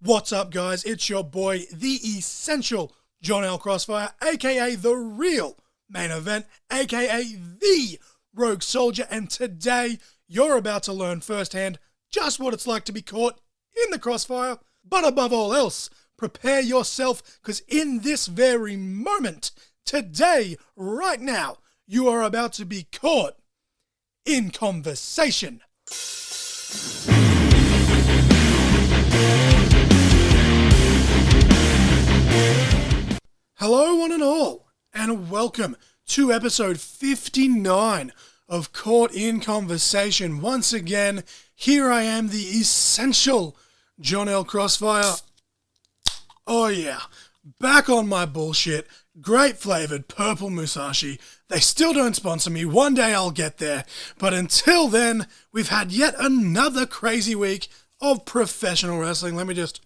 What's up, guys? It's your boy, the essential John L. Crossfire, aka the real main event, aka the Rogue Soldier, and today you're about to learn firsthand just what it's like to be caught in the crossfire. But above all else, prepare yourself, because in this very moment, today, right now, you are about to be caught in conversation. Hello, one and all, and welcome to episode 59 of Caught in Conversation. Once again, here I am, the essential John L. Crossfire. Oh yeah, back on my bullshit. Great flavored purple Musashi. They still don't sponsor me. One day I'll get there. But until then, we've had yet another crazy week of professional wrestling. Let me just...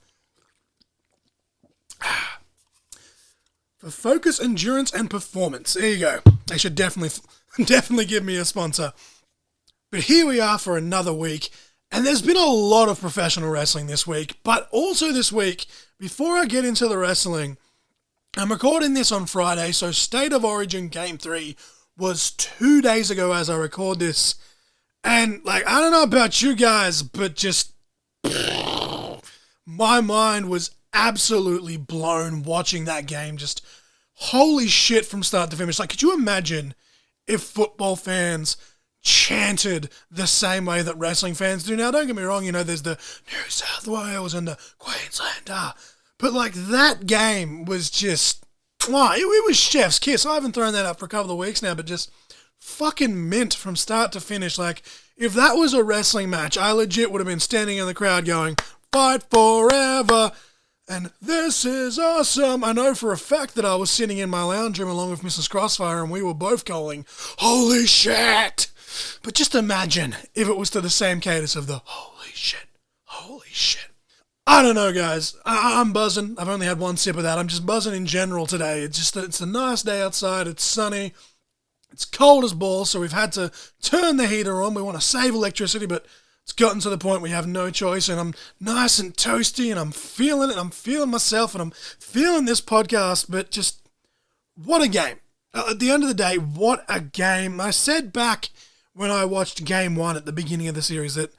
For focus, endurance, and performance. There you go. They should definitely give me a sponsor. But here we are for another week. And there's been a lot of professional wrestling this week. But also this week, before I get into the wrestling, I'm recording this on Friday, so State of Origin Game 3 was 2 days ago as I record this. And, I don't know about you guys, but just... my mind was absolutely blown watching that game. Just holy shit from start to finish. Could you imagine if football fans chanted the same way that wrestling fans do? Now, don't get me wrong, there's the New South Wales and the Queensland, but that game was just, it was chef's kiss. I haven't thrown that up for a couple of weeks now, but just fucking mint from start to finish. If that was a wrestling match, I legit would have been standing in the crowd going, "Fight forever!" And this is awesome. I know for a fact that I was sitting in my lounge room along with Mrs. Crossfire and we were both calling, "Holy shit!" But just imagine if it was to the same cadence of the "Holy shit, holy shit." I don't know, guys. I'm buzzing. I've only had one sip of that. I'm just buzzing in general today. It's a nice day outside. It's sunny. It's cold as balls, so we've had to turn the heater on. We want to save electricity, but it's gotten to the point where you have no choice, and I'm nice and toasty, and I'm feeling it, and I'm feeling myself, and I'm feeling this podcast, but just, what a game. At the end of the day, what a game. I said back when I watched Game 1 at the beginning of the series that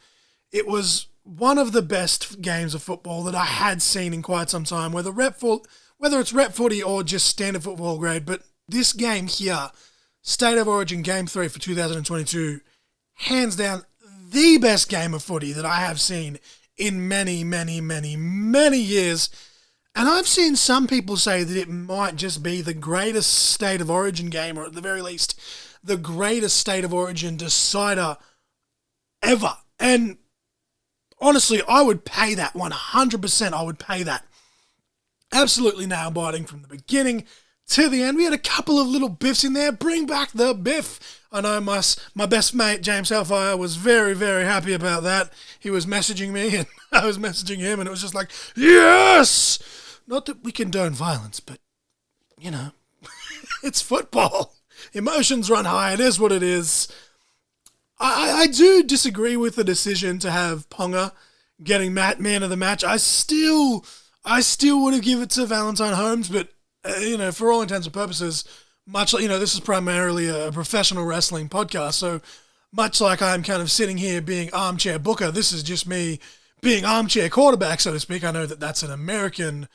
it was one of the best games of football that I had seen in quite some time, whether it's rep footy or just standard football grade, but this game here, State of Origin Game 3 for 2022, hands down, the best game of footy that I have seen in many, many, many, many years. And I've seen some people say that it might just be the greatest State of Origin game, or at the very least, the greatest State of Origin decider ever. And honestly, I would pay that 100%. I would pay that. Absolutely nail-biting from the beginning to the end. We had a couple of little biffs in there. Bring back the biff. I know my best mate, James Hellfire, was very, very happy about that. He was messaging me and I was messaging him, and it was just like, yes! Not that we condone violence, but, it's football. Emotions run high. It is what it is. I do disagree with the decision to have Ponga getting man of the match. I still would have given it to Valentine Holmes, but, for all intents and purposes, much like, this is primarily a professional wrestling podcast, so much like I'm kind of sitting here being armchair booker, this is just me being armchair quarterback, so to speak. I know that that's an American,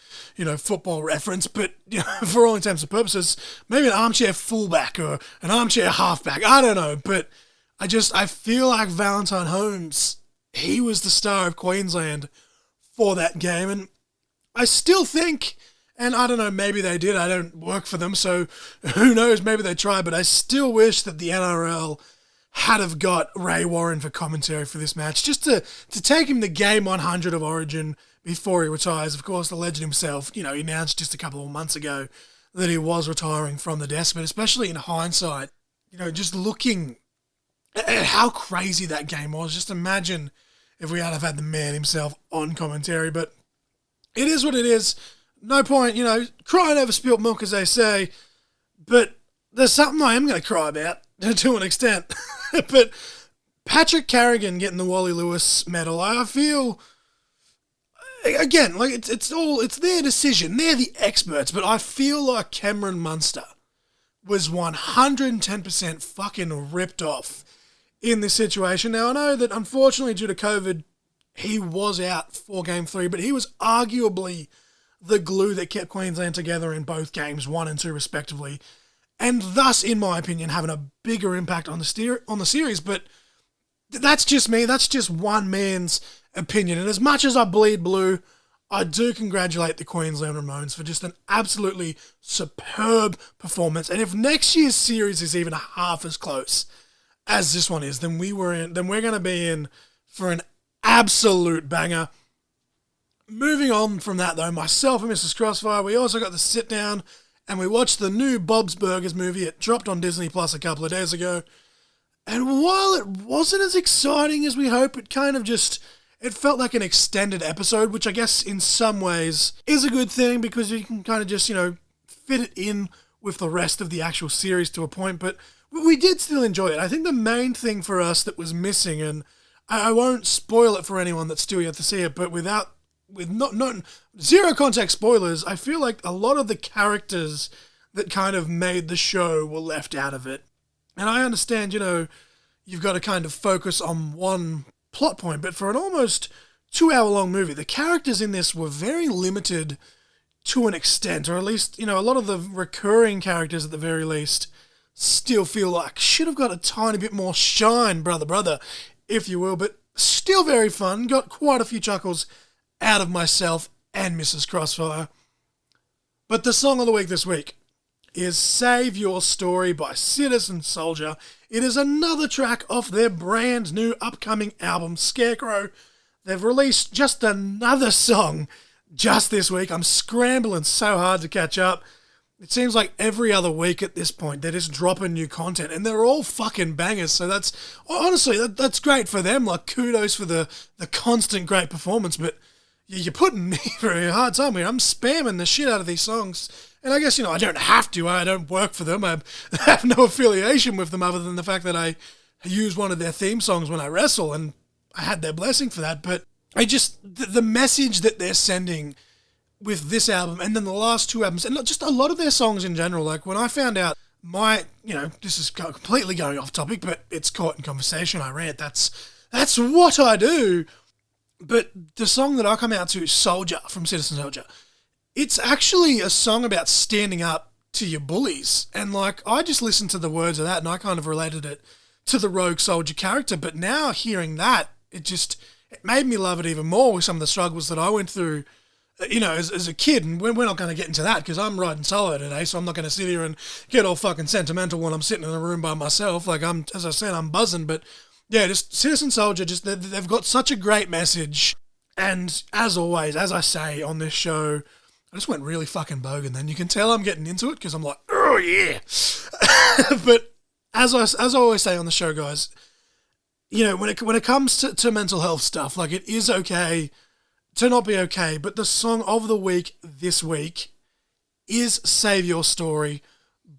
football reference, but for all intents and purposes, maybe an armchair fullback or an armchair halfback. I don't know, but I feel like Valentine Holmes, he was the star of Queensland for that game, and I still think... And I don't know, maybe they did. I don't work for them, so who knows, maybe they tried. But I still wish that the NRL had have got Ray Warren for commentary for this match, just to take him to game 100 of Origin before he retires. Of course, the legend himself, he announced just a couple of months ago that he was retiring from the desk. But especially in hindsight, just looking at how crazy that game was, just imagine if we had the man himself on commentary. But it is what it is. No point, crying over spilt milk, as they say, but there's something I am going to cry about, to an extent. But Patrick Carrigan getting the Wally Lewis medal, I feel again, like it's their decision. They're the experts, but I feel like Cameron Munster was 110% fucking ripped off in this situation. Now, I know that unfortunately due to COVID, he was out for Game 3, but he was arguably the glue that kept Queensland together in both games, 1 and 2 respectively, and thus, in my opinion, having a bigger impact on the series. But that's just me. That's just one man's opinion. And as much as I bleed blue, I do congratulate the Queensland Ramones for just an absolutely superb performance. And if next year's series is even half as close as this one is, then we're going to be in for an absolute banger. Moving on from that, though, myself and Mrs. Crossfire, we also got to sit down and we watched the new Bob's Burgers movie. It dropped on Disney Plus a couple of days ago. And while it wasn't as exciting as we hoped, it felt like an extended episode, which I guess in some ways is a good thing because you can kind of just, fit it in with the rest of the actual series to a point. But we did still enjoy it. I think the main thing for us that was missing, and I won't spoil it for anyone that's still yet to see it, but with zero context spoilers, I feel like a lot of the characters that kind of made the show were left out of it. And I understand, you've got to kind of focus on one plot point, but for an almost 2-hour-long movie, the characters in this were very limited to an extent, or at least, a lot of the recurring characters at the very least still feel like should have got a tiny bit more shine, brother, if you will, but still very fun. Got quite a few chuckles out of myself and Mrs. Crossfire. But the song of the week this week is Save Your Story by Citizen Soldier. It is another track off their brand new upcoming album, Scarecrow. They've released just another song just this week. I'm scrambling so hard to catch up. It seems like every other week at this point, they're just dropping new content, and they're all fucking bangers. So that's great for them. Like, kudos for the constant great performance, but you're putting me through a hard time here. I'm spamming the shit out of these songs. And I guess, I don't have to. I don't work for them. I have no affiliation with them other than the fact that I use one of their theme songs when I wrestle, and I had their blessing for that. But the message that they're sending with this album and then the last two albums, and just a lot of their songs in general, like when I found out this is completely going off topic, but it's caught in conversation. I rant. That's what I do. But the song that I come out to, Soldier, from Citizen Soldier, it's actually a song about standing up to your bullies. And, I just listened to the words of that and I kind of related it to the Rogue Soldier character. But now hearing that, it made me love it even more with some of the struggles that I went through, as a kid. And we're not going to get into that because I'm riding solo today, so I'm not going to sit here and get all fucking sentimental when I'm sitting in a room by myself. As I said, I'm buzzing, but yeah, just Citizen Soldier, they've got such a great message. And as always, as I say on this show, I just went really fucking bogan then. You can tell I'm getting into it because I'm like, oh yeah. But as I always say on the show, guys, when it comes to mental health stuff, it is okay to not be okay. But the song of the week this week is Save Your Story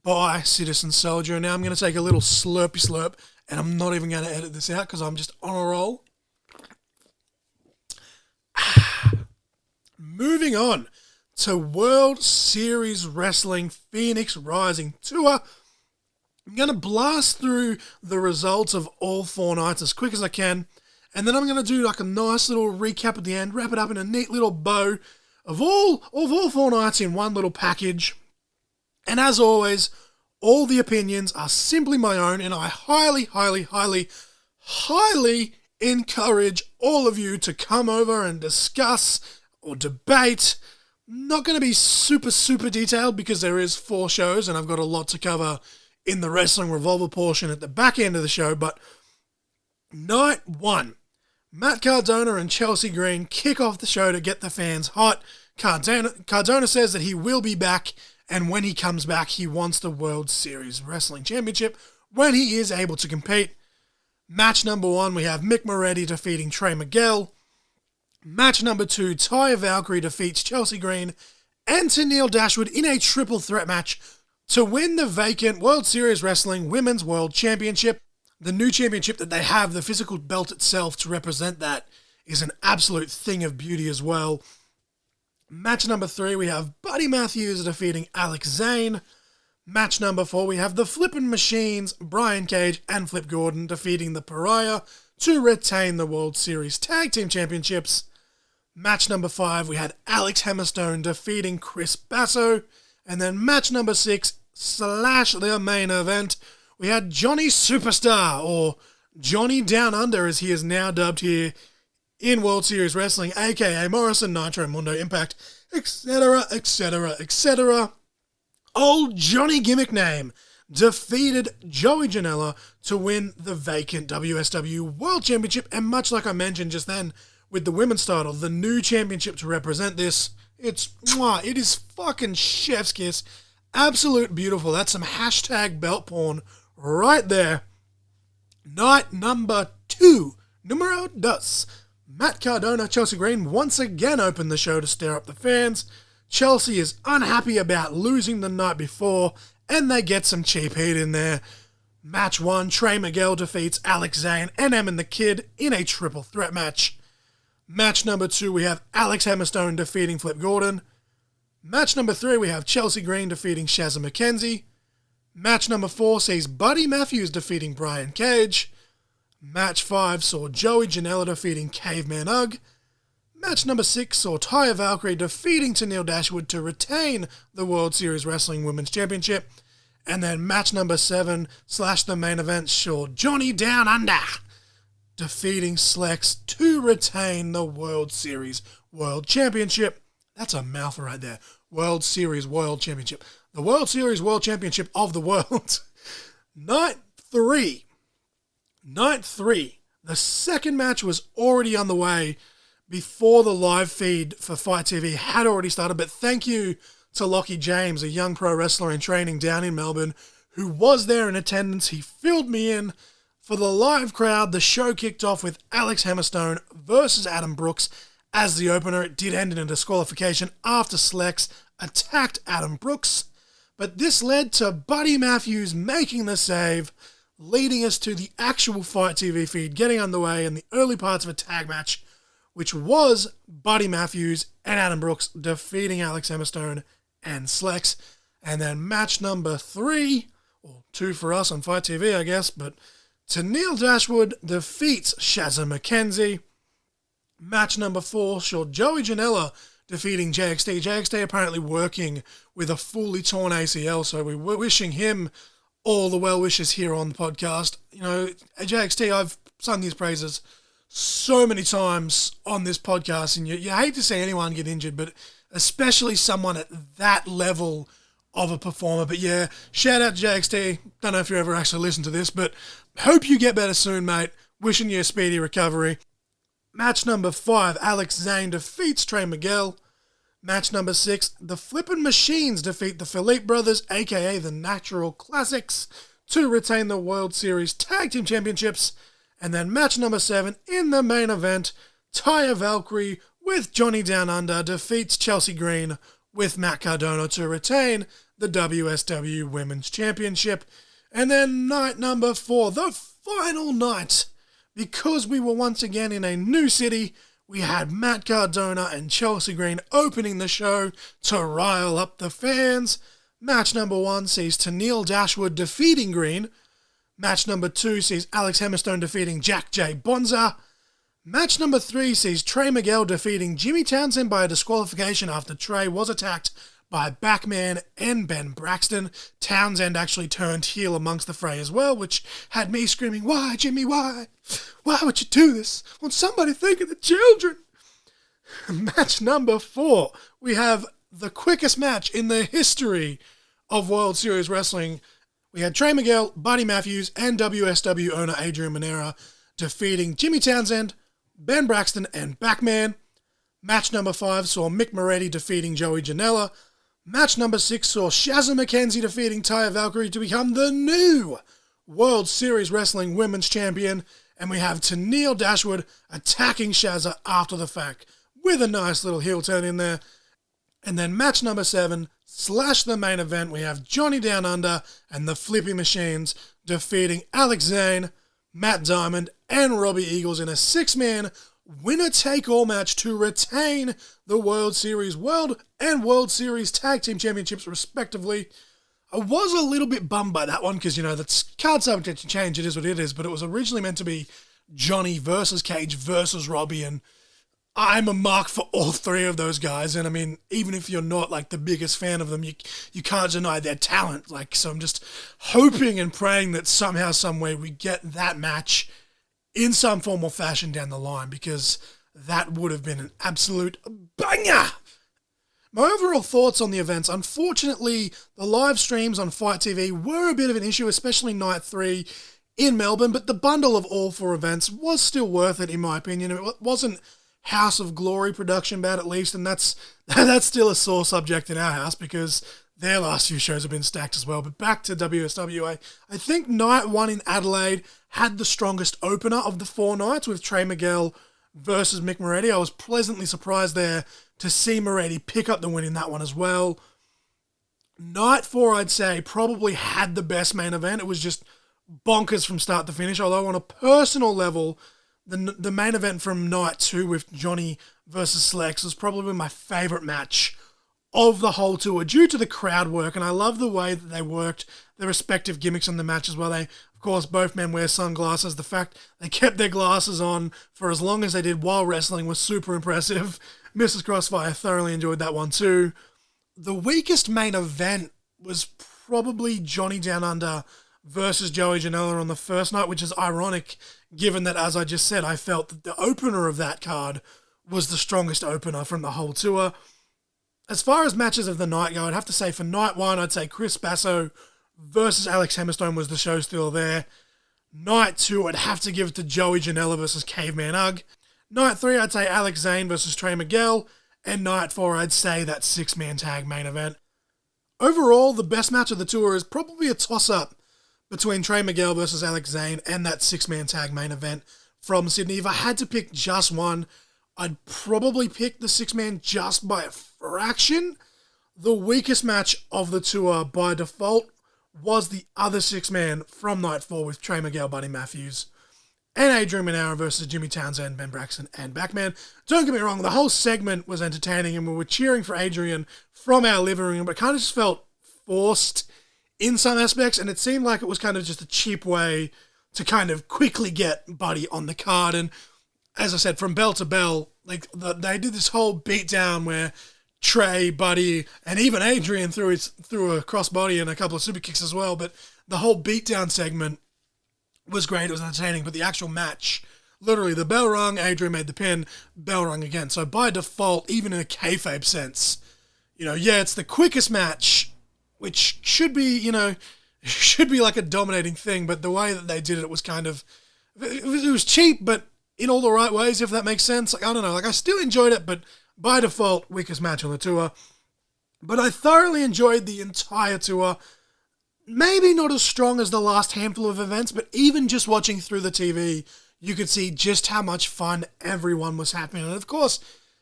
by Citizen Soldier. Now I'm going to take a little slurpy slurp, and I'm not even going to edit this out because I'm just on a roll. Moving on to World Series Wrestling Phoenix Rising Tour. I'm going to blast through the results of all 4 nights as quick as I can, and then I'm going to do a nice little recap at the end, wrap it up in a neat little bow of all 4 nights in one little package. And as always, all the opinions are simply my own, and I highly, highly, highly, highly encourage all of you to come over and discuss or debate. Not going to be super, super detailed because there is 4 shows and I've got a lot to cover in the Wrestling Revolver portion at the back end of the show. But night 1, Matt Cardona and Chelsea Green kick off the show to get the fans hot. Cardona says that he will be back, and when he comes back, he wants the World Series Wrestling Championship when he is able to compete. Match number 1, we have Mick Moretti defeating Trey Miguel. Match number 2, Taya Valkyrie defeats Chelsea Green and Tennille Dashwood in a triple threat match to win the vacant World Series Wrestling Women's World Championship. The new championship that they have, the physical belt itself to represent that, is an absolute thing of beauty as well. Match number 3, we have Buddy Matthews defeating Alex Zane. Match number 4, we have the Flippin' Machines, Brian Cage and Flip Gordon defeating the Pariah to retain the World Series Tag Team Championships. Match number 5, we had Alex Hammerstone defeating Chris Basso. And then match number 6, / the main event, we had Johnny Superstar, or Johnny Down Under as he is now dubbed here in World Series Wrestling, aka Morrison, Nitro, Mundo, Impact, etc., etc., etc. Old Johnny Gimmick Name defeated Joey Janela to win the vacant WSW World Championship, and much like I mentioned just then with the women's title, the new championship to represent this, it is fucking chef's kiss. Absolute beautiful. That's some hashtag belt porn right there. Night number 2, numero dos. Matt Cardona, Chelsea Green once again opened the show to stir up the fans. Chelsea is unhappy about losing the night before, and they get some cheap heat in there. Match 1, Trey Miguel defeats Alex Zane and Emin the Kid in a triple threat match. Match number 2, we have Alex Hammerstone defeating Flip Gordon. Match number 3, we have Chelsea Green defeating Shazza McKenzie. Match number 4 sees Buddy Matthews defeating Brian Cage. Match 5 saw Joey Janela defeating Caveman Ugg. Match number 6 saw Taya Valkyrie defeating Tenille Dashwood to retain the World Series Wrestling Women's Championship. And then match number 7 / the main event saw Johnny Down Under defeating Slex to retain the World Series World Championship. That's a mouthful right there. World Series World Championship. The World Series World Championship of the world. Night 3. The second match was already on the way before the live feed for Fight TV had already started, but thank you to Lockie James, a young pro wrestler in training down in Melbourne, who was there in attendance. He filled me in. For the live crowd, the show kicked off with Alex Hammerstone versus Adam Brooks as the opener. It did end in a disqualification after Slex attacked Adam Brooks, but this led to Buddy Matthews making the save, leading us to the actual Fight TV feed getting underway in the early parts of a tag match, which was Buddy Matthews and Adam Brooks defeating Alex Hammerstone and Slex. And then match number 3, or 2 for us on Fight TV, I guess, but Tenille Dashwood defeats Shazza McKenzie. Match number 4 saw Joey Janela defeating JXT. JXT apparently working with a fully torn ACL, so we were wishing him all the well wishes here on the podcast. You know, JXT, I've sung his praises so many times on this podcast, and you hate to see anyone get injured, but especially someone at that level of a performer. But yeah, shout out to JXT. Don't know if you ever actually listened to this, but hope you get better soon, mate. Wishing you a speedy recovery. Match number 5, Alex Zane defeats Trey Miguel. Match number 6, the Flippin' Machines defeat the Philippe Brothers, aka the Natural Classics, to retain the World Series Tag Team Championships. And then match number 7, in the main event, Taya Valkyrie with Johnny Down Under defeats Chelsea Green with Matt Cardona to retain the WSW Women's Championship. And then night number 4, the final night, because we were once again in a new city, we had Matt Cardona and Chelsea Green opening the show to rile up the fans. Match number 1 sees Tenille Dashwood defeating Green. Match number 2 sees Alex Hammerstone defeating Jack J. Bonza. Match number 3 sees Trey Miguel defeating Jimmy Townsend by a disqualification after Trey was attacked by Backman and Ben Braxton. Townsend actually turned heel amongst the fray as well, which had me screaming, "Why, Jimmy, why? Why would you do this? Won't somebody think of the children?" Match number 4, we have the quickest match in the history of World Series Wrestling. We had Trey Miguel, Buddy Matthews, and WSW owner Adrian Manera defeating Jimmy Townsend, Ben Braxton, and Backman. Match number 5 saw Mick Moretti defeating Joey Janela. Match number 6 saw Shazza McKenzie defeating Taya Valkyrie to become the new World Series Wrestling Women's Champion. And we have Tenille Dashwood attacking Shazza after the fact with a nice little heel turn in there. And then match number 7, / the main event, we have Johnny Down Under and the Flippy Machines defeating Alex Zane, Matt Diamond, and Robbie Eagles in a 6-man winner-take-all match to retain the World Series World and World Series Tag Team Championships, respectively. I was a little bit bummed by that one because, that's card subject to change. It is what it is, but it was originally meant to be Johnny versus Cage versus Robbie, and I'm a mark for all three of those guys. And I mean, even if you're not like the biggest fan of them, you can't deny their talent. So I'm just hoping and praying that somehow, some way, we get that match in some form or fashion down the line, because that would have been an absolute banger. My overall thoughts on the events: unfortunately, the live streams on Fight TV were a bit of an issue, especially Night 3 in Melbourne, but the bundle of all four events was still worth it, in my opinion. It wasn't House of Glory production bad, at least, and that's still a sore subject in our house because their last few shows have been stacked as well. But back to WSW, I think Night 1 in Adelaide had the strongest opener of the four nights with Trey Miguel versus Mick Moretti. I was pleasantly surprised there to see Moretti pick up the win in that one as well. Night 4, I'd say, probably had the best main event. It was just bonkers from start to finish, although on a personal level, the main event from Night 2 with Johnny versus Slex was probably my favourite match of the whole tour due to the crowd work, and I love the way that they worked their respective gimmicks in the match as well. They, of course, both men wear sunglasses. The fact they kept their glasses on for as long as they did while wrestling was super impressive. Mrs. Crossfire thoroughly enjoyed that one too. The weakest main event was probably Johnny Down Under versus Joey Janela on the first night, which is ironic given that, as I just said, I felt that the opener of that card was the strongest opener from the whole tour. As far as matches of the night go, I'd have to say for Night 1, I'd say Chris Basso versus Alex Hammerstone was the show still there. Night 2, I'd have to give it to Joey Janela versus Caveman Ugg. Night 3, I'd say Alex Zane versus Trey Miguel. And Night 4, I'd say that six-man tag main event. Overall, the best match of the tour is probably a toss-up between Trey Miguel versus Alex Zane and that six-man tag main event from Sydney. If I had to pick just one, I'd probably pick the six-man just by a fraction. The weakest match of the tour by default was the other six-man from Night 4 with Trey Miguel, Buddy Matthews, and Adrian Manara versus Jimmy Townsend, Ben Braxton, and Backman. Don't get me wrong, the whole segment was entertaining and we were cheering for Adrian from our living room, but it kind of just felt forced in some aspects, and it seemed like it was kind of just a cheap way to kind of quickly get Buddy on the card. And as I said, from bell to bell, they did this whole beatdown where Trey, Buddy, and even Adrian threw a crossbody and a couple of super kicks as well. But the whole beatdown segment was great. It was entertaining. But the actual match, literally, the bell rung, Adrian made the pin, bell rung again. So by default, even in a kayfabe sense, it's the quickest match, which should be, should be like a dominating thing. But the way that they did it was kind of, it was cheap, but in all the right ways, if that makes sense. I don't know. I still enjoyed it, but by default, weakest match on the tour. But I thoroughly enjoyed the entire tour. Maybe not as strong as the last handful of events, but even just watching through the TV, you could see just how much fun everyone was having. And of course,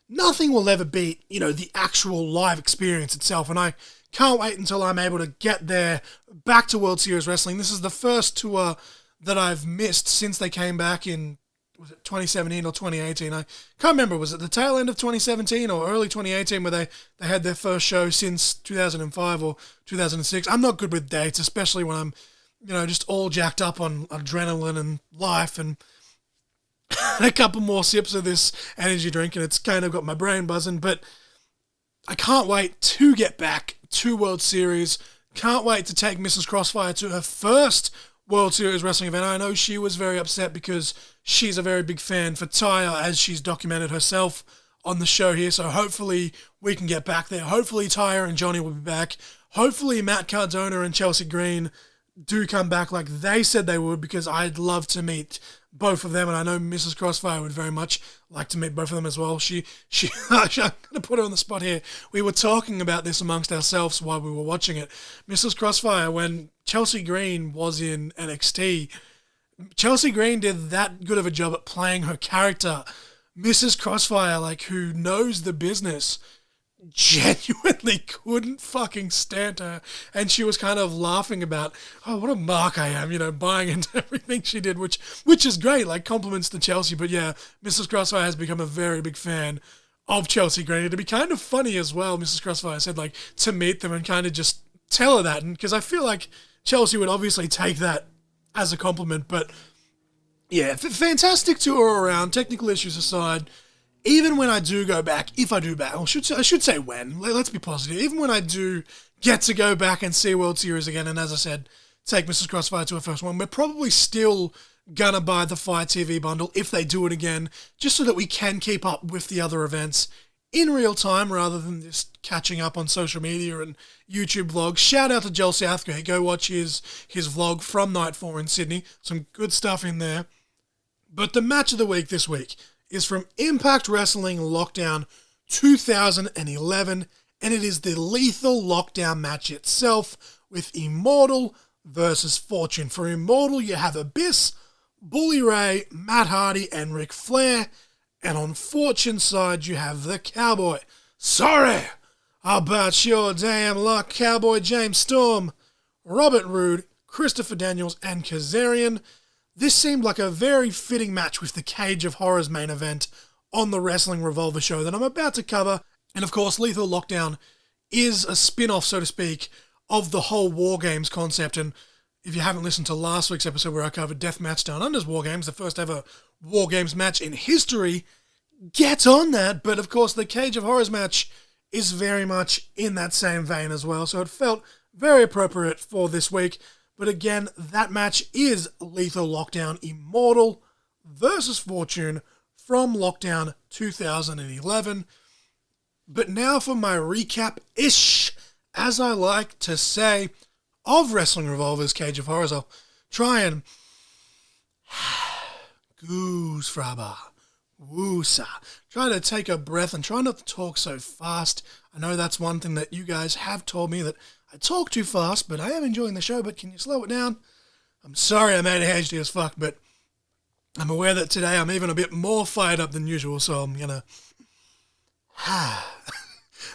nothing will ever beat, the actual live experience itself. And I can't wait until I'm able to get there back to World Series Wrestling. This is the first tour that I've missed since they came back in, was it 2017 or 2018? I can't remember. Was it the tail end of 2017 or early 2018 where they had their first show since 2005 or 2006? I'm not good with dates, especially when I'm, just all jacked up on adrenaline and life, and a couple more sips of this energy drink and it's kind of got my brain buzzing. But I can't wait to get back to World Series. Can't wait to take Mrs. Crossfire to her first World Series Wrestling event. I know she was very upset because she's a very big fan for Taya, as she's documented herself on the show here. So hopefully we can get back there. Hopefully Taya and Johnny will be back. Hopefully Matt Cardona and Chelsea Green do come back like they said they would, because I'd love to meet both of them, and I know Mrs. Crossfire would very much like to meet both of them as well. I'm going to put her on the spot here. We were talking about this amongst ourselves while we were watching it. Mrs. Crossfire, when Chelsea Green was in NXT, Chelsea Green did that good of a job at playing her character. Mrs. Crossfire, who knows the business, genuinely couldn't fucking stand her, and she was kind of laughing about, oh, what a mark I am, buying into everything she did, which is great, like compliments to Chelsea. But yeah, Mrs. Crossfire has become a very big fan of Chelsea Granny. It'd be kind of funny as well, Mrs. Crossfire said, like, to meet them and kind of just tell her that, and because I feel like Chelsea would obviously take that as a compliment. But yeah, fantastic tour around, technical issues aside. Even when I do go back, if I do back, I should say when, let's be positive, even when I do get to go back and see World Series again, and as I said, take Mrs. Crossfire to her first one, we're probably still gonna buy the Fire TV bundle if they do it again, just so that we can keep up with the other events in real time rather than just catching up on social media and YouTube vlogs. Shout out to Joel Southgate, go watch his vlog from Night 4 in Sydney, some good stuff in there. But the match of the week this week is from Impact Wrestling Lockdown 2011, and it is the Lethal Lockdown match itself with Immortal versus Fortune. For Immortal, you have Abyss, Bully Ray, Matt Hardy, and Ric Flair, and on Fortune's side, you have the Cowboy. Sorry about your damn luck, Cowboy James Storm, Robert Roode, Christopher Daniels, and Kazarian. This seemed like a very fitting match with the Cage of Horrors main event on the Wrestling Revolver show that I'm about to cover. And of course, Lethal Lockdown is a spin-off, so to speak, of the whole War Games concept. And if you haven't listened to last week's episode where I covered Deathmatch Down Under's War Games, the first ever War Games match in history, get on that. But of course, the Cage of Horrors match is very much in that same vein as well. So it felt very appropriate for this week. But again, that match is Lethal Lockdown Immortal versus Fortune from Lockdown 2011. But now for my recap-ish, as I like to say, of Wrestling Revolver's Cage of Horrors. I'll try and goose-fraba, woosa. Try to take a breath and try not to talk so fast. I know that's one thing that you guys have told me, that I talk too fast, but I am enjoying the show, but can you slow it down? I'm sorry I'm ADHD as fuck, but I'm aware that today I'm even a bit more fired up than usual, so I'm gonna...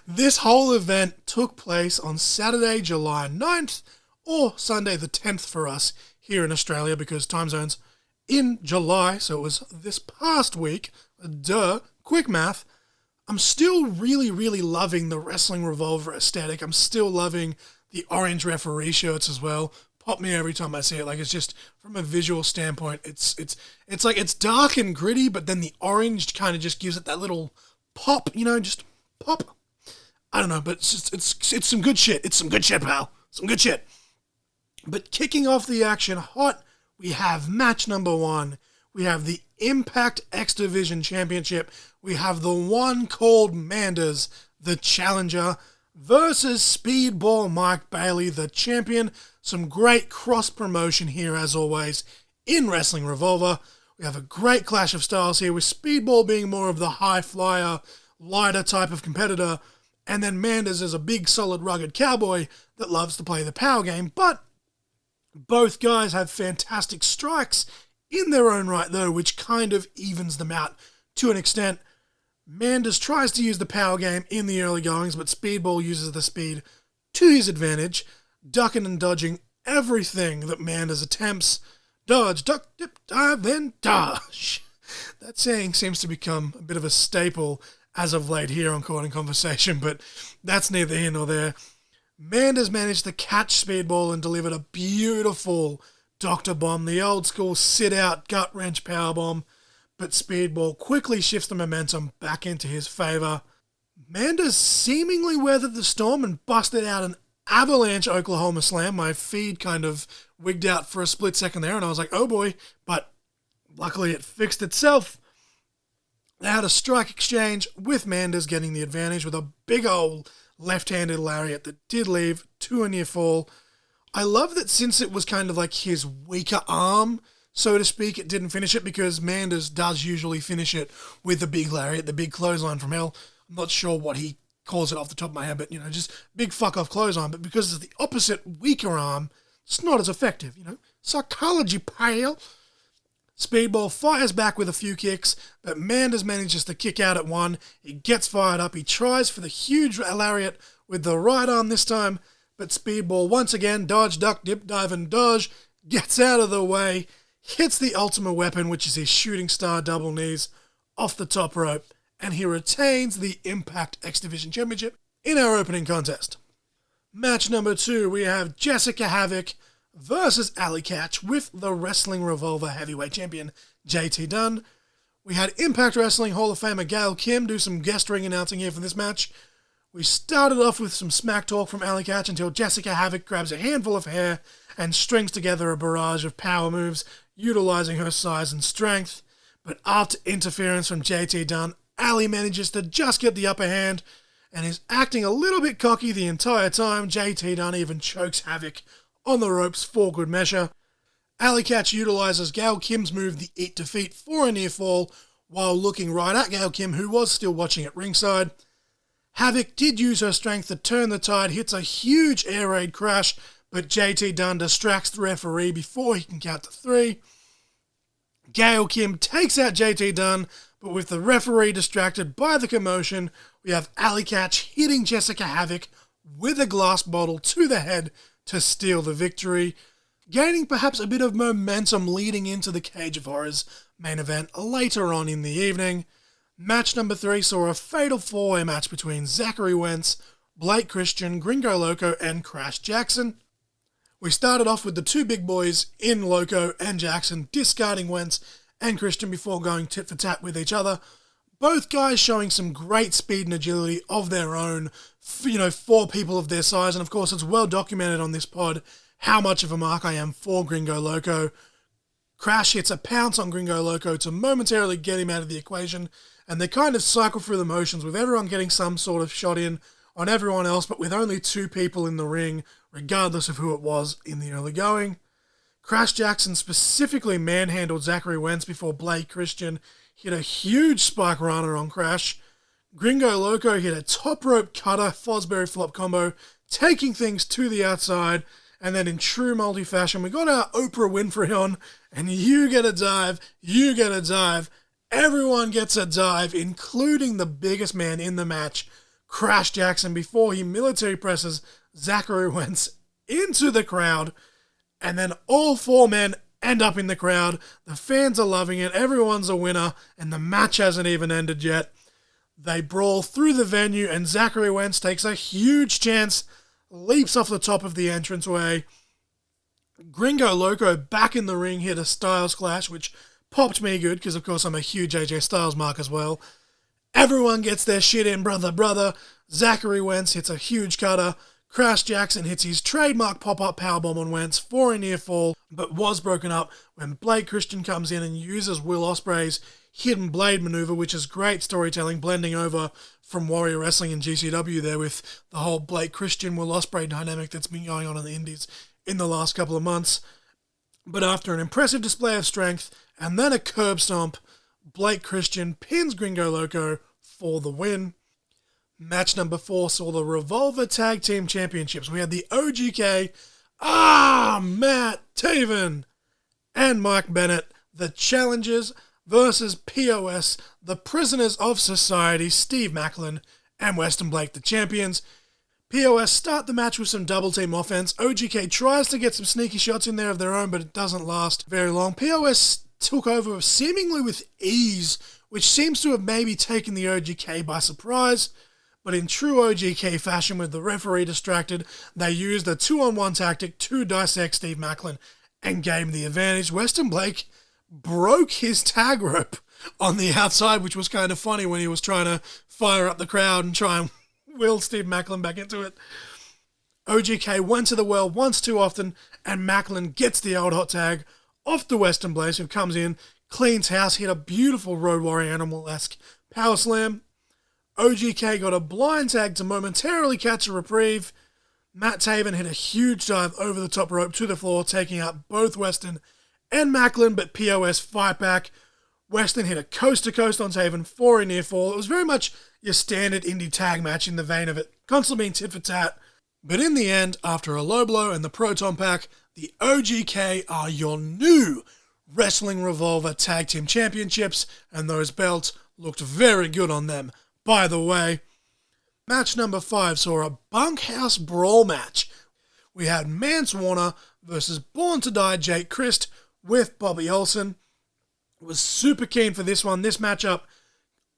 This whole event took place on Saturday, July 9th, or Sunday the 10th for us here in Australia, because time zones in July, so it was this past week. Duh, quick math. I'm still really, really loving the Wrestling Revolver aesthetic. I'm still loving the orange referee shirts as well. Pop me every time I see it. Like, it's just, from a visual standpoint, it's like, it's dark and gritty, but then the orange kind of just gives it that little pop, just pop. I don't know, but it's some good shit. It's some good shit, pal. Some good shit. But kicking off the action hot, we have match number 1. We have the Impact X Division Championship. We have the one called Manders, the challenger, versus Speedball Mike Bailey, the champion. Some great cross-promotion here, as always, in Wrestling Revolver. We have a great clash of styles here, with Speedball being more of the high-flyer, lighter type of competitor, and then Manders is a big, solid, rugged cowboy that loves to play the power game. But both guys have fantastic strikes in their own right, though, which kind of evens them out to an extent. Manders tries to use the power game in the early goings, but Speedball uses the speed to his advantage, ducking and dodging everything that Manders attempts. Dodge, duck, dip, dive, then dodge. That saying seems to become a bit of a staple as of late here on Court and Conversation, but that's neither here nor there. Manders managed to catch Speedball and delivered a beautiful Dr. Bomb, the old school sit-out gut-wrench powerbomb, but Speedball quickly shifts the momentum back into his favour. Manders seemingly weathered the storm and busted out an avalanche Oklahoma Slam. My feed kind of wigged out for a split second there, and I was like, oh boy, but luckily it fixed itself. They had a strike exchange, with Manders getting the advantage with a big old left-handed lariat that did leave to a near fall. I love that since it was kind of like his weaker arm, so to speak, it didn't finish it, because Manders does usually finish it with the big lariat, the big clothesline from hell. I'm not sure what he calls it off the top of my head, but, just big fuck-off clothesline. But because it's the opposite, weaker arm, it's not as effective, Psychology, pal. Speedball fires back with a few kicks, but Manders manages to kick out at one. He gets fired up. He tries for the huge lariat with the right arm this time, but Speedball once again, dodge, duck, dip, dive, and dodge, gets out of the way, hits the ultimate weapon, which is his shooting star double knees, off the top rope, and he retains the Impact X Division Championship in our opening contest. Match number 2, we have Jessica Havoc versus Alley Catch with the Wrestling Revolver Heavyweight Champion JT Dunn. We had Impact Wrestling Hall of Famer Gail Kim do some guest ring announcing here for this match. We started off with some smack talk from Alley Catch until Jessica Havoc grabs a handful of hair and strings together a barrage of power moves, utilizing her size and strength. But after interference from JT Dunn, Alley manages to just get the upper hand and is acting a little bit cocky the entire time. JT Dunn even chokes Havoc on the ropes for good measure. Alley Catch utilizes Gail Kim's move, the Eat Defeat, for a near fall while looking right at Gail Kim, who was still watching at ringside. Havoc did use her strength to turn the tide, hits a huge air raid crash, but JT Dunn distracts the referee before he can count to 3. Gail Kim takes out JT Dunn, but with the referee distracted by the commotion, we have Alley Catch hitting Jessica Havoc with a glass bottle to the head to steal the victory, gaining perhaps a bit of momentum leading into the Cage of Horrors main event later on in the evening. Match number 3 saw a fatal 4-way match between Zachary Wentz, Blake Christian, Gringo Loco, and Crash Jackson. We started off with the two big boys in Loco and Jackson discarding Wentz and Christian before going tit for tat with each other. Both guys showing some great speed and agility of their own, for people of their size. And of course, it's well documented on this pod how much of a mark I am for Gringo Loco. Crash hits a pounce on Gringo Loco to momentarily get him out of the equation, and they kind of cycle through the motions with everyone getting some sort of shot in on everyone else, but with only 2 people in the ring, regardless of who it was in the early going. Crash Jackson specifically manhandled Zachary Wentz before Blake Christian hit a huge spike runner on Crash. Gringo Loco hit a top rope cutter Fosbury flop combo, taking things to the outside, and then in true multi-fashion, we got our Oprah Winfrey on, and you get a dive, everyone gets a dive, including the biggest man in the match, Crash Jackson, before he military presses Zachary Wentz into the crowd, and then all 4 men end up in the crowd. The fans are loving it, everyone's a winner, and the match hasn't even ended yet. They brawl through the venue, and Zachary Wentz takes a huge chance, leaps off the top of the entranceway. Gringo Loco back in the ring hit a Styles Clash, which popped me good, because of course I'm a huge AJ Styles mark as well. Everyone gets their shit in, brother. Zachary Wentz hits a huge cutter. Crash Jackson hits his trademark pop-up powerbomb on Wentz for a near fall, but was broken up when Blake Christian comes in and uses Will Ospreay's hidden blade maneuver, which is great storytelling, blending over from Warrior Wrestling and GCW there with the whole Blake Christian, Will Ospreay dynamic that's been going on in the Indies in the last couple of months. But after an impressive display of strength and then a curb stomp, Blake Christian pins Gringo Loco for the win. Match number 4 saw the Revolver Tag Team Championships. We had the OGK, Matt Taven, and Mike Bennett, the challengers, versus POS, the prisoners of society, Steve Macklin and Weston Blake, the champions. POS start the match with some double team offense. OGK tries to get some sneaky shots in there of their own, but it doesn't last very long. POS took over seemingly with ease, which seems to have maybe taken the OGK by surprise. But in true OGK fashion, with the referee distracted, they used a 2-on-1 tactic to dissect Steve Macklin and gave him the advantage. Weston Blake broke his tag rope on the outside, which was kind of funny when he was trying to fire up the crowd and try and will Steve Macklin back into it. OGK went to the well once too often, and Macklin gets the old hot tag off the Weston Blaze, who comes in, cleans house, hit a beautiful Road Warrior Animal-esque power slam. OGK got a blind tag to momentarily catch a reprieve. Matt Taven hit a huge dive over the top rope to the floor, taking out both Weston and Macklin, but POS fight back. Weston hit a coast-to-coast on Taven for a near fall. It was very much your standard indie tag match in the vein of it, constantly being tit for tat. But in the end, after a low blow and the Proton Pack, the OGK are your new Wrestling Revolver Tag Team Championships, and those belts looked very good on them, by the way. Match number 5 saw a bunkhouse brawl match. We had Mance Warner versus Born to Die Jake Christ with Bobby Olsen. Was super keen for this one. This matchup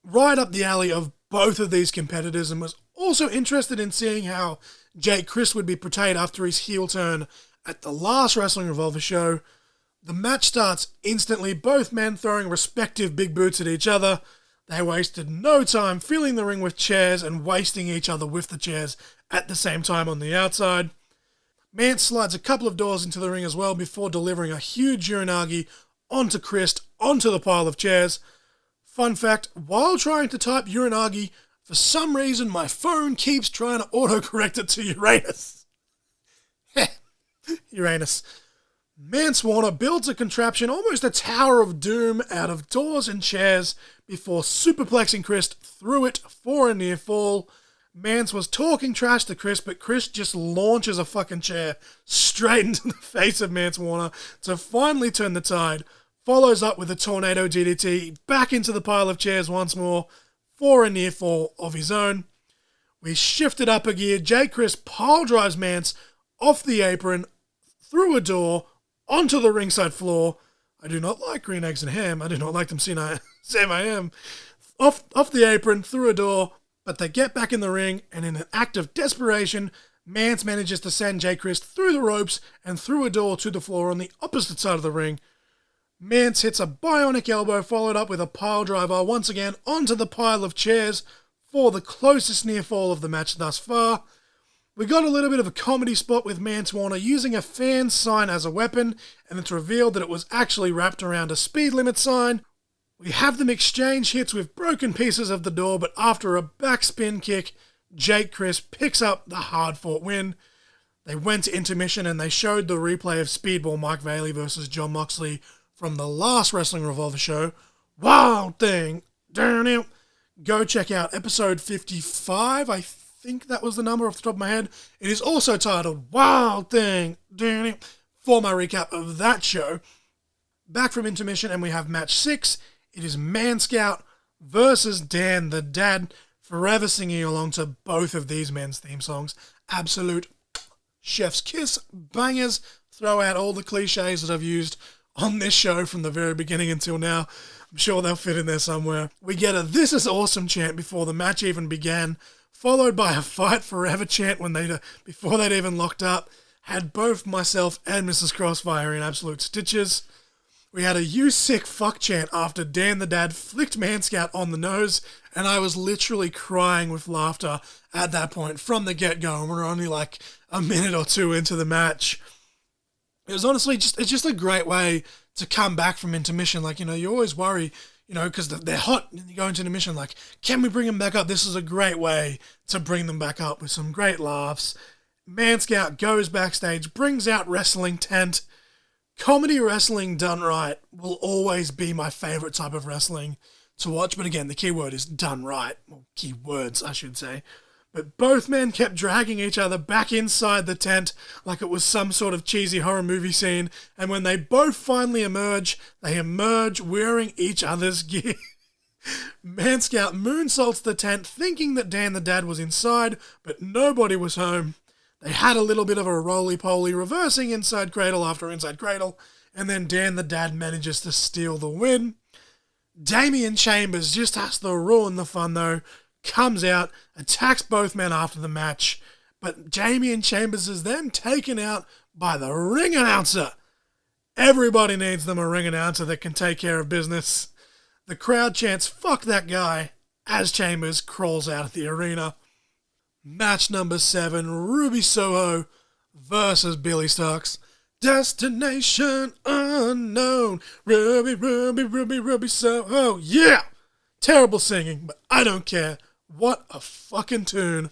right up the alley of both of these competitors, and was also interested in seeing how Jake Christ would be portrayed after his heel turn at the last Wrestling Revolver show. The match starts instantly, both men throwing respective big boots at each other. They wasted no time filling the ring with chairs and wasting each other with the chairs at the same time on the outside. Mance slides a couple of doors into the ring as well before delivering a huge Uranagi onto Christ, onto the pile of chairs. Fun fact, while trying to type Uranagi, for some reason my phone keeps trying to autocorrect it to Uranus. Uranus. Mance Warner builds a contraption, almost a Tower of Doom, out of doors and chairs before superplexing Christ through it for a near fall. Mance was talking trash to Chris, but Chris just launches a fucking chair straight into the face of Mance Warner to finally turn the tide. Follows up with a tornado DDT back into the pile of chairs once more for a near fall of his own. We shifted up a gear. Jake Chris pile drives Mance off the apron, through a door, onto the ringside floor. I do not like green eggs and ham. I do not like them Sam I am. Off the apron, through a door, but they get back in the ring, and in an act of desperation, Mance manages to send Jake Christ through the ropes and through a door to the floor on the opposite side of the ring. Mance hits a bionic elbow, followed up with a pile driver once again onto the pile of chairs for the closest near fall of the match thus far. We got a little bit of a comedy spot with Mance Warner using a fan sign as a weapon, and it's revealed that it was actually wrapped around a speed limit sign. We have them exchange hits with broken pieces of the door, but after a backspin kick, Jake Christ picks up the hard-fought win. They went to intermission and they showed the replay of Speedball Mike Bailey versus Jon Moxley from the last Wrestling Revolver show. Wild thing! Go check out episode 55, I think that was the number off the top of my head. It is also titled Wild Thing for my recap of that show. Back from intermission, and we have match 6. It is Man Scout versus Dan the Dad, forever singing along to both of these men's theme songs. Absolute chef's kiss bangers. Throw out all the cliches that I've used on this show from the very beginning until now. I'm sure they'll fit in there somewhere. We get a "This is awesome" chant before the match even began, followed by a "Fight Forever" chant before they'd even locked up. Had both myself and Mrs. Crossfire in absolute stitches. We had a "You sick fuck" chant after Dan the Dad flicked Man Scout on the nose, and I was literally crying with laughter at that point from the get-go, and we're only like a minute or two into the match. It was honestly it's just a great way to come back from intermission. Like, you always worry, because they're hot and you go into intermission, like, can we bring them back up? This is a great way to bring them back up with some great laughs. Man Scout goes backstage, brings out wrestling tent. Comedy wrestling done right will always be my favorite type of wrestling to watch. But again, the key word is done right. Well, key words, I should say. But both men kept dragging each other back inside the tent like it was some sort of cheesy horror movie scene. And when they both finally emerge, they emerge wearing each other's gear. Man Scout moonsaults the tent thinking that Dan the Dad was inside, but nobody was home. They had a little bit of a roly-poly, reversing inside cradle after inside cradle, and then Dan the Dad manages to steal the win. Damian Chambers just has to ruin the fun though, comes out, attacks both men after the match, but Damian Chambers is then taken out by the ring announcer. Everybody needs them a ring announcer that can take care of business. The crowd chants "fuck that guy" as Chambers crawls out of the arena. Match number 7, Ruby Soho versus Billy Starks. Destination unknown. Ruby Soho. Yeah! Terrible singing, but I don't care. What a fucking tune.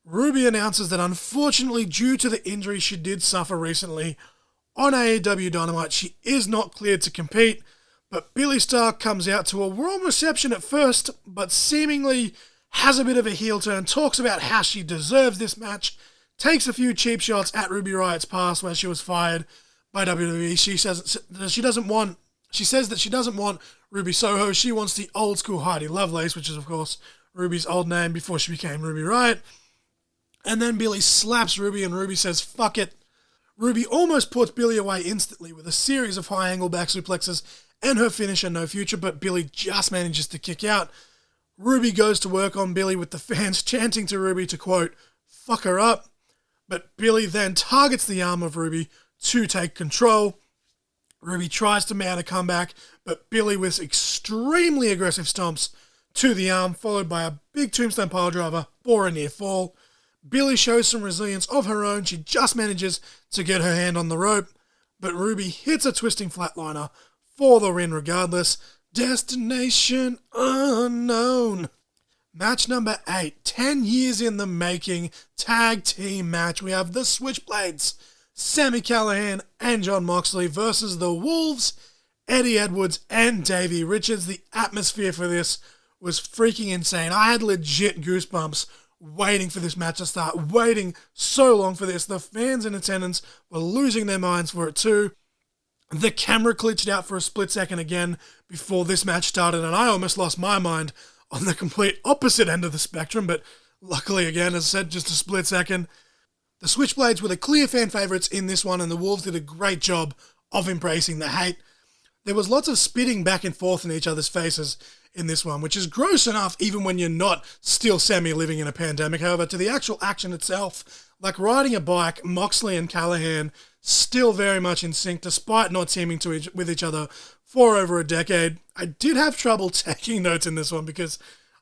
Ruby announces that unfortunately, due to the injury she did suffer recently on AEW Dynamite, she is not cleared to compete, but Billy Stark comes out to a warm reception at first, but seemingly has a bit of a heel turn, talks about how she deserves this match, takes a few cheap shots at Ruby Riot's past where she was fired by WWE. She says she doesn't want She says that she doesn't want Ruby Soho. She wants the old school Heidi Lovelace, which is, of course, Ruby's old name before she became Ruby Riott. And then Billy slaps Ruby and Ruby says, fuck it. Ruby almost puts Billy away instantly with a series of high angle back suplexes and her finisher No Future, but Billy just manages to kick out. Ruby goes to work on Billy with the fans chanting to Ruby to, quote, fuck her up. But Billy then targets the arm of Ruby to take control. Ruby tries to mount a comeback, but Billy with extremely aggressive stomps to the arm, followed by a big tombstone piledriver for a near fall. Billy shows some resilience of her own. She just manages to get her hand on the rope, but Ruby hits a twisting flatliner for the win regardless. Destination unknown. Match number 8, 10 years in the making, tag team match. We have the Switchblades, Sami Callihan and Jon Moxley versus the Wolves, Eddie Edwards and Davey Richards. The atmosphere for this was freaking insane. I had legit goosebumps waiting for this match to start, waiting so long for this. The fans in attendance were losing their minds for it too. The camera glitched out for a split second again before this match started, and I almost lost my mind on the complete opposite end of the spectrum, but luckily, again, as I said, just a split second. The Switchblades were the clear fan favourites in this one, and the Wolves did a great job of embracing the hate. There was lots of spitting back and forth in each other's faces in this one, which is gross enough even when you're not still semi-living in a pandemic. However, to the actual action itself, like riding a bike, Moxley and Callihan still very much in sync despite not teaming with each other for over a decade. I did have trouble taking notes in this one because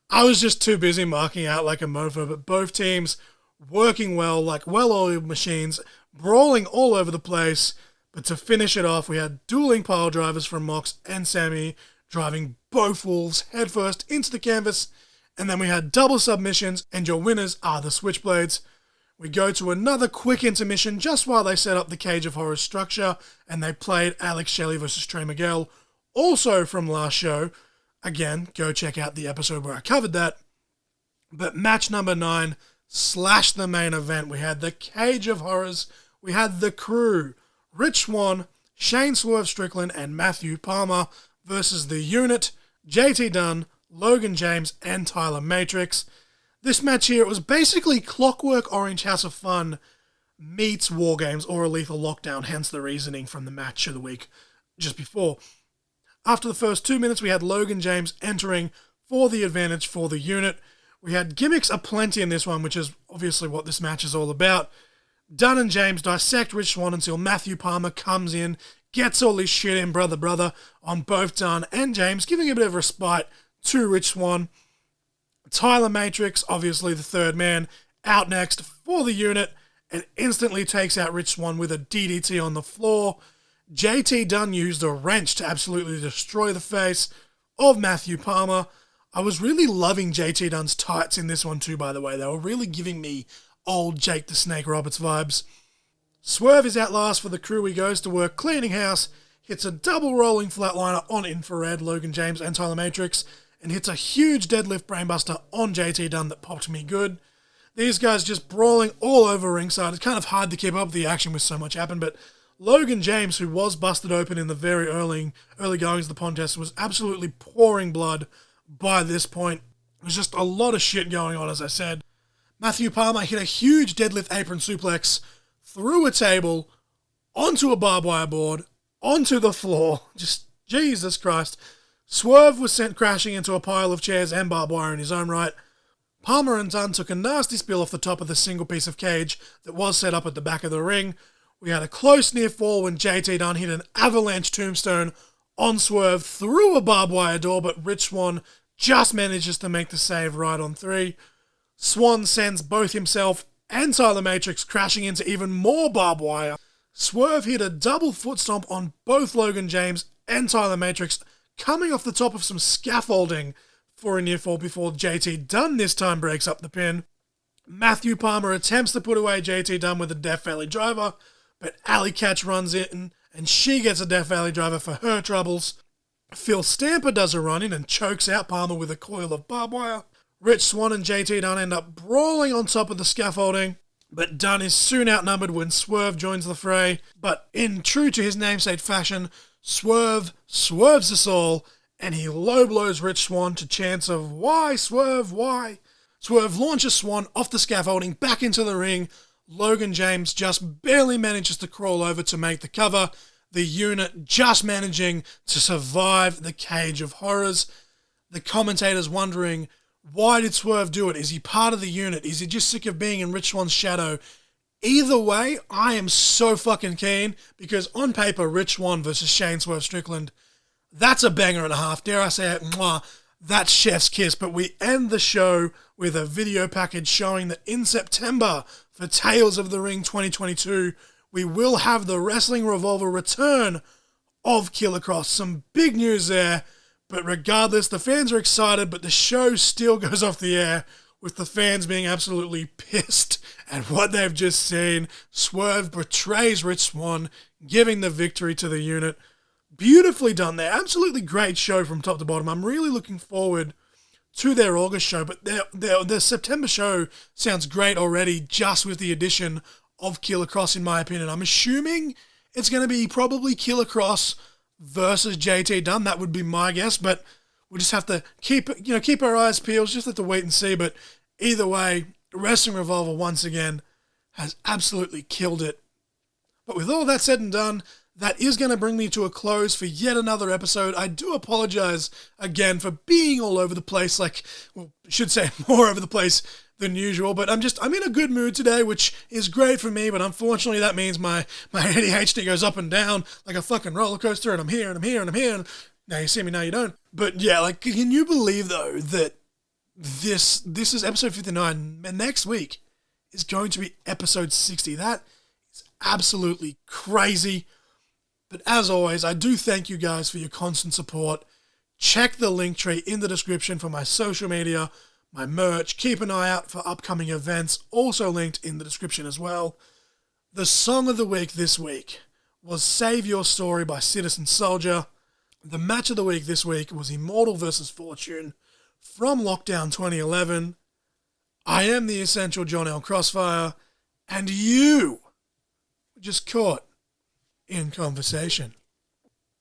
I was just too busy marking out like a mofo, but both teams working well, like well-oiled machines, brawling all over the place. But to finish it off, we had dueling pile drivers from Mox and Sami, driving both Wolves headfirst into the canvas. And then we had double submissions, and your winners are the Switchblades. We go to another quick intermission just while they set up the Cage of Horrors structure, and they played Alex Shelley versus Trey Miguel, also from last show. Again, go check out the episode where I covered that. But match number 9 / the main event. We had the Cage of Horrors. We had the Crew, Rich Swann, Shane Swerve Strickland, and Matthew Palmer versus the Unit, JT Dunn, Logan James, and Tyler Matrix. This match here, it was basically Clockwork Orange House of Fun meets War Games or a Lethal Lockdown, hence the reasoning from the match of the week just before. After the first 2 minutes, we had Logan James entering for the advantage for the Unit. We had gimmicks aplenty in this one, which is obviously what this match is all about. Dunn and James dissect Rich Swann until Matthew Palmer comes in, gets all his shit in brother on both Dunn and James, giving a bit of respite to Rich Swann. Tyler Matrix, obviously the third man, out next for the Unit and instantly takes out Rich Swann with a DDT on the floor. JT Dunn used a wrench to absolutely destroy the face of Matthew Palmer. I was really loving JT Dunn's tights in this one too, by the way. They were really giving me old Jake the Snake Roberts vibes. Swerve is out last for the Crew. He goes to work cleaning house, hits a double rolling flatliner on Infrared, Logan James and Tyler Matrix, and hits a huge deadlift brainbuster on JT Dunn that popped me good. These guys just brawling all over ringside. It's kind of hard to keep up with the action with so much happened, but Logan James, who was busted open in the very early goings of the contest, was absolutely pouring blood by this point. It was just a lot of shit going on, as I said. Matthew Palmer hit a huge deadlift apron suplex through a table, onto a barbed wire board, onto the floor. Just Jesus Christ. Swerve was sent crashing into a pile of chairs and barbed wire in his own right. Palmer and Dunn took a nasty spill off the top of the single piece of cage that was set up at the back of the ring. We had a close near fall when JT Dunn hit an avalanche tombstone on Swerve through a barbed wire door, but Rich Swann just manages to make the save right on 3. Swann sends both himself and Tyler Matrix crashing into even more barbed wire. Swerve hit a double foot stomp on both Logan James and Tyler Matrix, coming off the top of some scaffolding for a near fall before JT Dunn this time breaks up the pin. Matthew Palmer attempts to put away JT Dunn with a Death Valley driver, but Alley Catch runs in and she gets a Death Valley driver for her troubles. Phil Stamper does a run in and chokes out Palmer with a coil of barbed wire. Rich Swann and JT Dunn end up brawling on top of the scaffolding, but Dunn is soon outnumbered when Swerve joins the fray. But in true to his namesake fashion, Swerve swerves us all, and he low blows Rich Swann to chants of "Why, Swerve, why?" Swerve launches Swann off the scaffolding back into the ring. Logan James just barely manages to crawl over to make the cover. The unit just managing to survive the cage of horrors. The commentators wondering, why did Swerve do it? Is he part of the unit? Is he just sick of being in Rich Swann's shadow? Either way, I am so fucking keen, because on paper, Rich Swann versus Shane Swerve Strickland, that's a banger and a half. Dare I say it? Mwah, that's chef's kiss. But we end the show with a video package showing that in September, for Tales of the Ring 2022, we will have the Wrestling Revolver return of Killer Cross. Some big news there, but regardless, the fans are excited, but the show still goes off the air with the fans being absolutely pissed at what they've just seen. Swerve betrays Rich Swann, giving the victory to the unit. Beautifully done there. Absolutely great show from top to bottom. I'm really looking forward to their August show, but their September show sounds great already, just with the addition of Killer Cross, in my opinion. I'm assuming it's going to be probably Killer Cross versus JT Dunn. That would be my guess, but we'll just have to keep our eyes peeled. Just have to wait and see. But either way, Wrestling Revolver once again has absolutely killed it. But with all that said and done, that is going to bring me to a close for yet another episode. I do apologize again for being all over the place, I should say more over the place than usual, but I'm in a good mood today, which is great for me, but unfortunately that means my ADHD goes up and down like a fucking roller coaster, and I'm here, and I'm here, and I'm here, and now you see me, now you don't. But yeah, can you believe, though, that this is episode 59, and next week is going to be episode 60. That is absolutely crazy. But as always, I do thank you guys for your constant support. Check the link tree in the description for my social media, my merch. Keep an eye out for upcoming events, also linked in the description as well. The song of the week this week was Save Your Story by Citizen Soldier. The match of the week this week was Immortal vs. Fortune from Lockdown 2011. I am the Essential John L. Crossfire, and you were just caught in conversation.